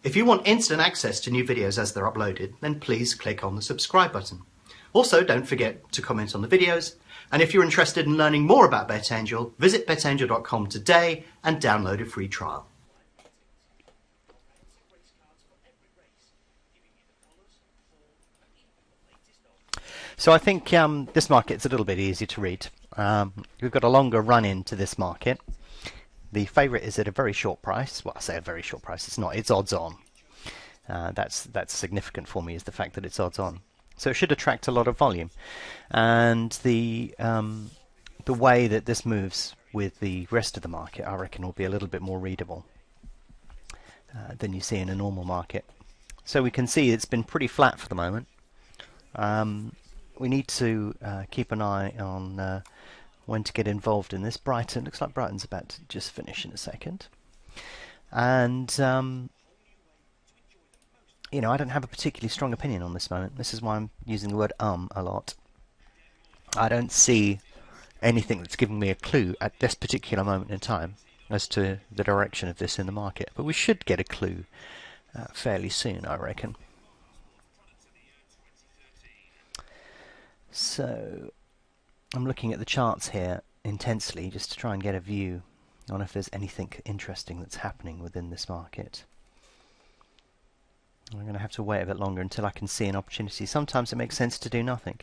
If you want instant access to new videos as they're uploaded, then please click on the subscribe button. Also, don't forget to comment on the videos, and if you're interested in learning more about BetAngel, visit betangel.com today and download a free trial. So I think this market's a little bit easier to read. We've got a longer run into this market. The favourite is at a very short price. Well, I say a very short price. It's not. It's odds on. That's significant for me, is the fact that it's odds on. So it should attract a lot of volume. And the way that this moves with the rest of the market, I reckon, will be a little bit more readable than you see in a normal market. So we can see it's been pretty flat for the moment. We need to keep an eye on when to get involved in this. Brighton, looks like Brighton's about to just finish in a second. And, you know, I don't have a particularly strong opinion on this moment. This is why I'm using the word a lot. I don't see anything that's giving me a clue at this particular moment in time as to the direction of this in the market. But we should get a clue fairly soon, I reckon. So I'm looking at the charts here intensely just to try and get a view on if there's anything interesting that's happening within this market. I'm going to have to wait a bit longer until I can see an opportunity. Sometimes it makes sense to do nothing.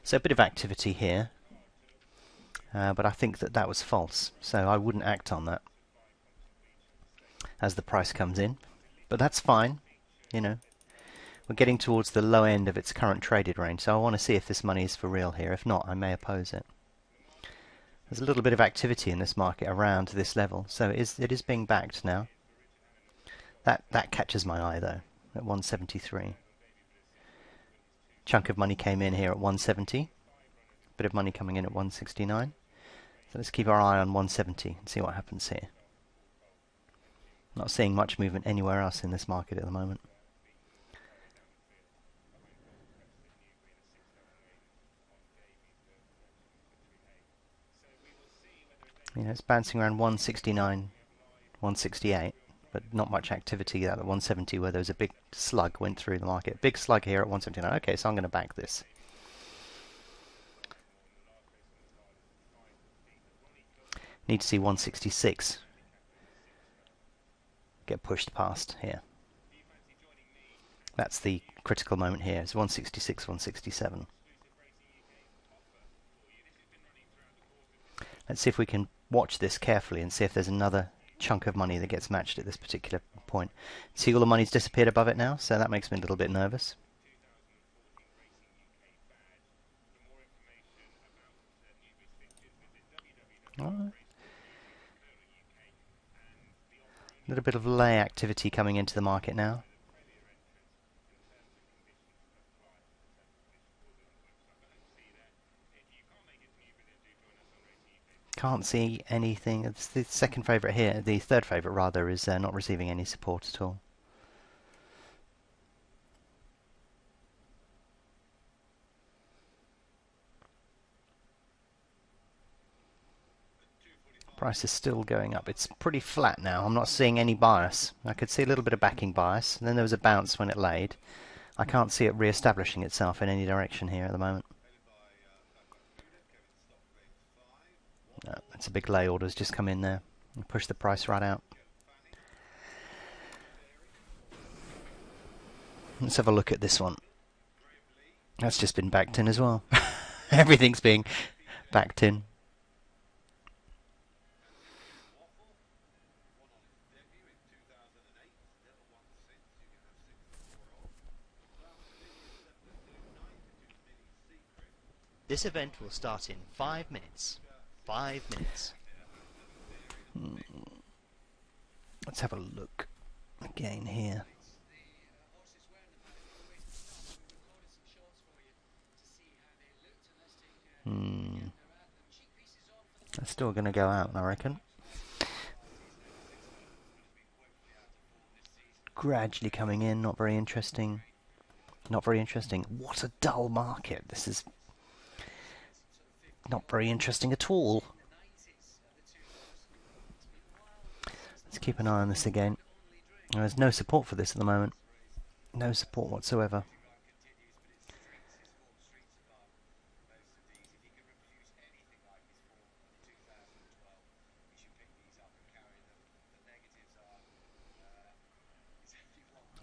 So a bit of activity here, but I think that that was false, so I wouldn't act on that as the price comes in. But that's fine, you know. We're getting towards the low end of its current traded range, so I want to see if this money is for real here. If not, I may oppose it. There's a little bit of activity in this market around this level, so it is being backed now. That catches my eye though, at 173. Chunk of money came in here at 170. Bit of money coming in at 169. So let's keep our eye on 170 and see what happens here. Not seeing much movement anywhere else in this market at the moment. You know, it's bouncing around 169, 168, but not much activity at 170 where there was a big slug went through the market. Big slug here at 179. Okay, so I'm going to back this. Need to see 166 get pushed past here. That's the critical moment here. It's 166, 167. Let's see if we can watch this carefully and see if there's another chunk of money that gets matched at this particular point. See, all the money's disappeared above it now, so that makes me a little bit nervous. A little bit of lay activity coming into the market now. Can't see anything. It's the second favourite here. The third favourite, rather, is not receiving any support at all. Price is still going up. It's pretty flat now. I'm not seeing any bias. I could see a little bit of backing bias, and then there was a bounce when it laid. I can't see it re-establishing itself in any direction here at the moment. No, it's a big lay order's just come in there and push the price right out. Let's have a look at this one. That's just been backed in as well. Everything's being backed in. This event will start in 5 minutes. 5 minutes. Let's have a look again here. That's still going to go out, I reckon. Gradually coming in, not very interesting. Not very interesting. What a dull market. This is not very interesting at all. Let's keep an eye on this again. There's no support for this at the moment. No support whatsoever.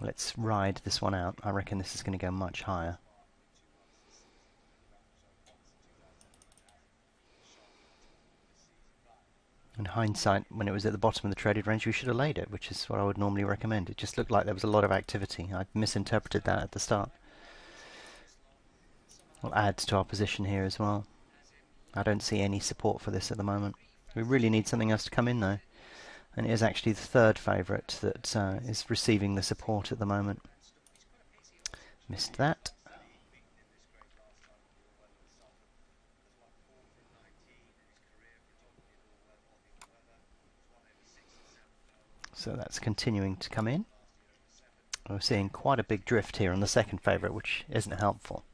Let's ride this one out. I reckon this is going to go much higher. In hindsight, when it was at the bottom of the traded range, we should have laid it, which is what I would normally recommend. It just looked like there was a lot of activity. I misinterpreted that at the start. We'll add to our position here as well. I don't see any support for this at the moment. We really need something else to come in though. And it is actually the third favourite that is receiving the support at the moment. Missed that. So that's continuing to come in. We're seeing quite a big drift here on the second favourite, which isn't helpful,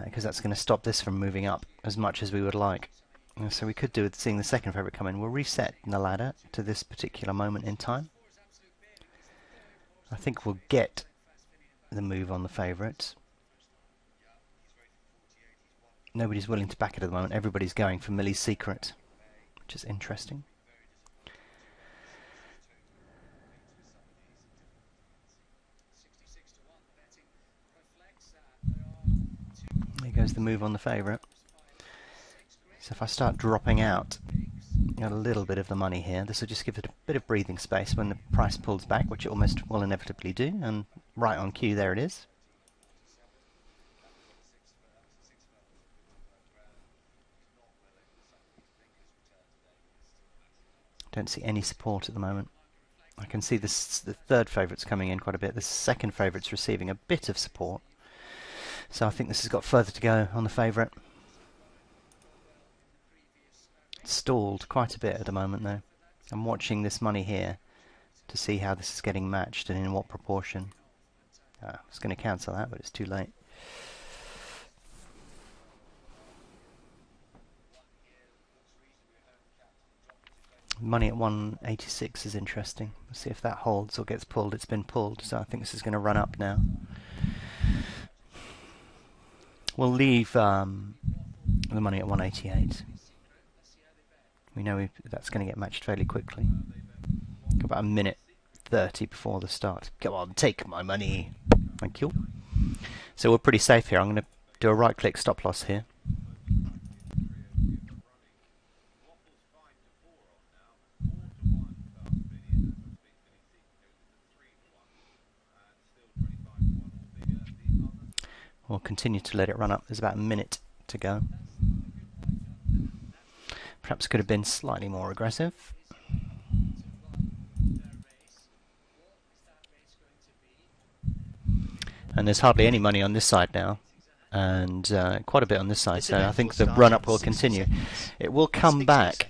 because that's going to stop this from moving up as much as we would like. So we could do with seeing the second favourite come in. We'll reset the ladder to this particular moment in time. I think we'll get the move on the favourites. Nobody's willing to back it at the moment. Everybody's going for Millie's Secret, which is interesting. There goes the move on the favourite. So if I start dropping out a little bit of the money here, this will just give it a bit of breathing space when the price pulls back, which it almost will inevitably do, and right on cue there it is. Don't see any support at the moment. I can see this, the third favourite's coming in quite a bit. The second favourite's receiving a bit of support. So I think this has got further to go on the favourite. Stalled quite a bit at the moment though. I'm watching this money here to see how this is getting matched and in what proportion. I was going to cancel that, but it's too late. Money at 186 is interesting. We'll see if that holds or gets pulled. It's been pulled, so I think this is going to run up now. We'll leave the money at 188. We know that's going to get matched fairly quickly. About a minute 30 before the start. Come on, take my money. Thank you. So we're pretty safe here. I'm going to do a right-click stop loss here. We'll continue to let it run up. There's about a minute to go. Perhaps could have been slightly more aggressive. And there's hardly any money on this side now, and quite a bit on this side, so I think the run-up will continue. It will come back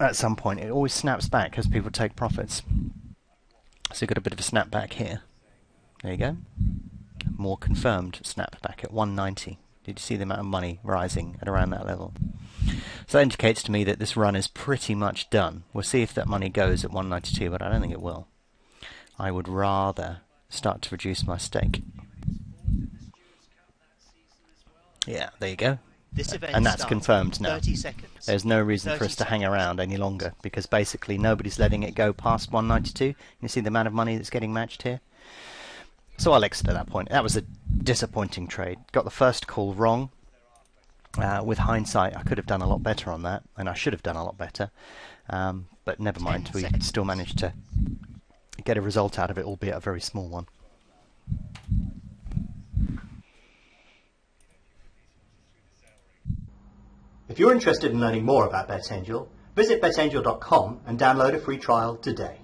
at some point. It always snaps back as people take profits. So you've got a bit of a snap back here. There you go. More confirmed snap back at 190. Did you see the amount of money rising at around that level? So that indicates to me that this run is pretty much done. We'll see if that money goes at 192, but I don't think it will. I would rather start to reduce my stake. Yeah, there you go. And that's confirmed now. 30 seconds. There's no reason for us to hang around any longer, because basically nobody's letting it go past 192. You see the amount of money that's getting matched here? So I'll exit at that point. That was a disappointing trade. Got the first call wrong. With hindsight, I could have done a lot better on that, and I should have done a lot better. But never mind, we still managed to get a result out of it, albeit a very small one. If you're interested in learning more about BetAngel, visit betangel.com and download a free trial today.